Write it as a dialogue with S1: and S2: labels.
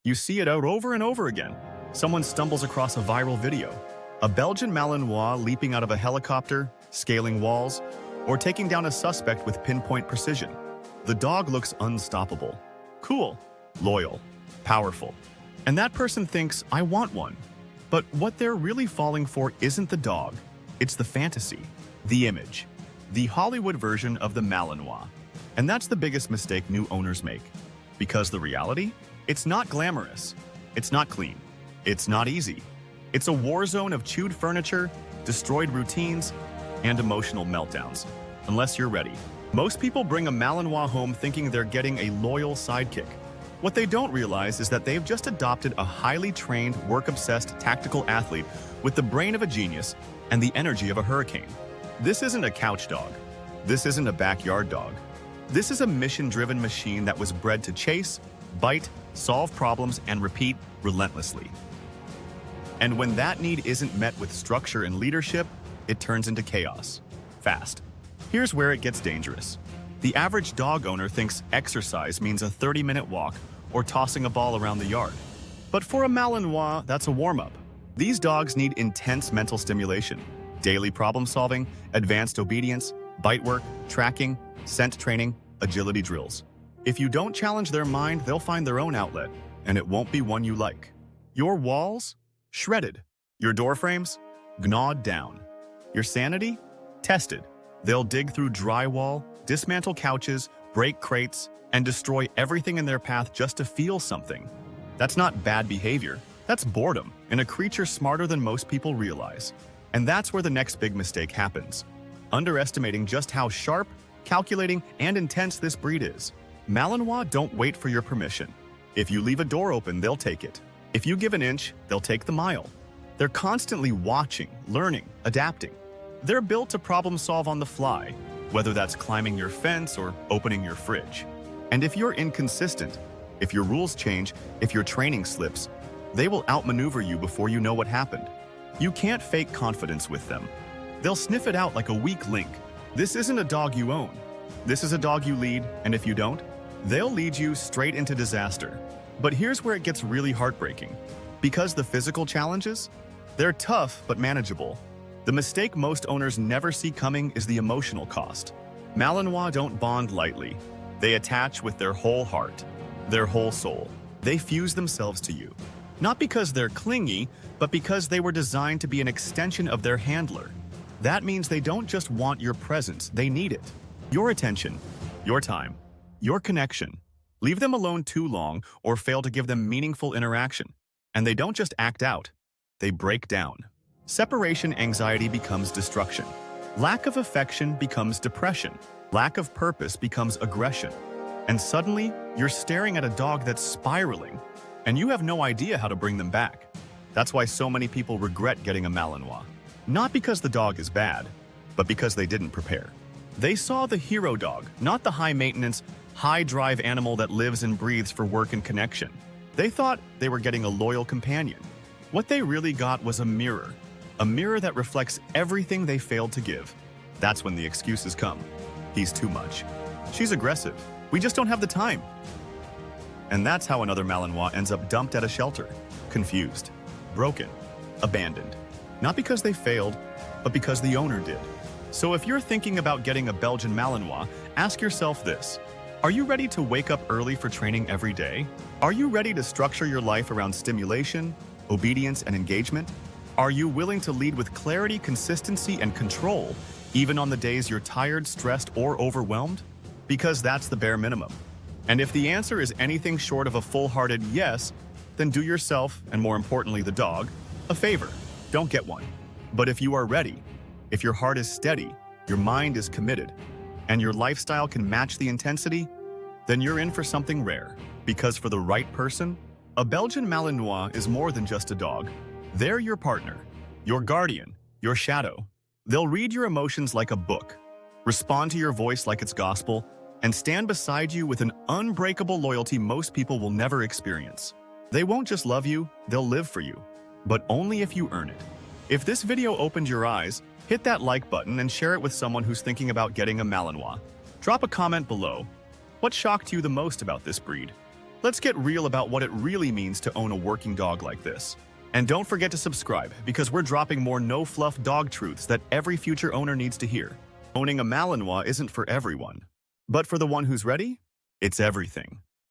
S1: You see it out over and over again. Someone stumbles across a viral video. A Belgian Malinois leaping out of a helicopter, scaling walls, or taking down a suspect with pinpoint precision. The dog looks unstoppable. Cool, loyal, powerful. And that person thinks, I want one. But what they're really falling for isn't the dog. It's the fantasy, the image, the Hollywood version of the Malinois. And that's the biggest mistake new owners make. Because the reality? It's not glamorous. It's not clean. It's not easy. It's a war zone of chewed furniture, destroyed routines, and emotional meltdowns. Unless you're ready. Most people bring a Malinois home thinking they're getting a loyal sidekick. What they don't realize is that they've just adopted a highly trained, work-obsessed tactical athlete with the brain of a genius and the energy of a hurricane. This isn't a couch dog. This isn't a backyard dog. This is a mission-driven machine that was bred to chase, bite, solve problems, and repeat relentlessly. And when that need isn't met with structure and leadership, it turns into chaos. Fast. Here's where it gets dangerous. The average dog owner thinks exercise means a 30-minute walk or tossing a ball around the yard. But for a Malinois, that's a warm-up. These dogs need intense mental stimulation, daily problem-solving, advanced obedience, bite work, tracking, scent training, agility drills. If you don't challenge their mind, they'll find their own outlet, and it won't be one you like. Your walls? Shredded. Your door frames? Gnawed down. Your sanity? Tested. They'll dig through drywall, dismantle couches, break crates, and destroy everything in their path just to feel something. That's not bad behavior. That's boredom in a creature smarter than most people realize. And that's where the next big mistake happens. Underestimating just how sharp, calculating, and intense this breed is. Malinois don't wait for your permission. If you leave a door open, they'll take it. If you give an inch, they'll take the mile. They're constantly watching, learning, adapting. They're built to problem solve on the fly, whether that's climbing your fence or opening your fridge. And if you're inconsistent, if your rules change, if your training slips, they will outmaneuver you before you know what happened. You can't fake confidence with them. They'll sniff it out like a weak link. This isn't a dog you own. This is a dog you lead, and if you don't, they'll lead you straight into disaster. But here's where it gets really heartbreaking. Because the physical challenges, they're tough but manageable. The mistake most owners never see coming is the emotional cost. Malinois don't bond lightly. They attach with their whole heart, their whole soul. They fuse themselves to you. Not because they're clingy, but because they were designed to be an extension of their handler. That means they don't just want your presence, they need it. Your attention, your time, your connection. Leave them alone too long or fail to give them meaningful interaction. And they don't just act out, they break down. Separation anxiety becomes destruction. Lack of affection becomes depression. Lack of purpose becomes aggression. And suddenly, you're staring at a dog that's spiraling, and you have no idea how to bring them back. That's why so many people regret getting a Malinois. Not because the dog is bad, but because they didn't prepare. They saw the hero dog, not the high-maintenance, high-drive animal that lives and breathes for work and connection. They thought they were getting a loyal companion. What they really got was a mirror that reflects everything they failed to give. That's when the excuses come. He's too much. She's aggressive. We just don't have the time. And that's how another Malinois ends up dumped at a shelter, confused, broken, abandoned. Not because they failed, but because the owner did. So if you're thinking about getting a Belgian Malinois, ask yourself this. Are you ready to wake up early for training every day? Are you ready to structure your life around stimulation, obedience, and engagement? Are you willing to lead with clarity, consistency, and control, even on the days you're tired, stressed, or overwhelmed? Because that's the bare minimum. And if the answer is anything short of a full-hearted yes, then do yourself, and more importantly the dog, a favor. Don't get one. But if you are ready, if your heart is steady, your mind is committed, and your lifestyle can match the intensity, then you're in for something rare. Because for the right person, a Belgian Malinois is more than just a dog. They're your partner, your guardian, your shadow. They'll read your emotions like a book, respond to your voice like it's gospel, and stand beside you with an unbreakable loyalty most people will never experience. They won't just love you, they'll live for you, but only if you earn it. If this video opened your eyes, hit that like button and share it with someone who's thinking about getting a Malinois. Drop a comment below. What shocked you the most about this breed? Let's get real about what it really means to own a working dog like this. And don't forget to subscribe, because we're dropping more no-fluff dog truths that every future owner needs to hear. Owning a Malinois isn't for everyone. But for the one who's ready, it's everything.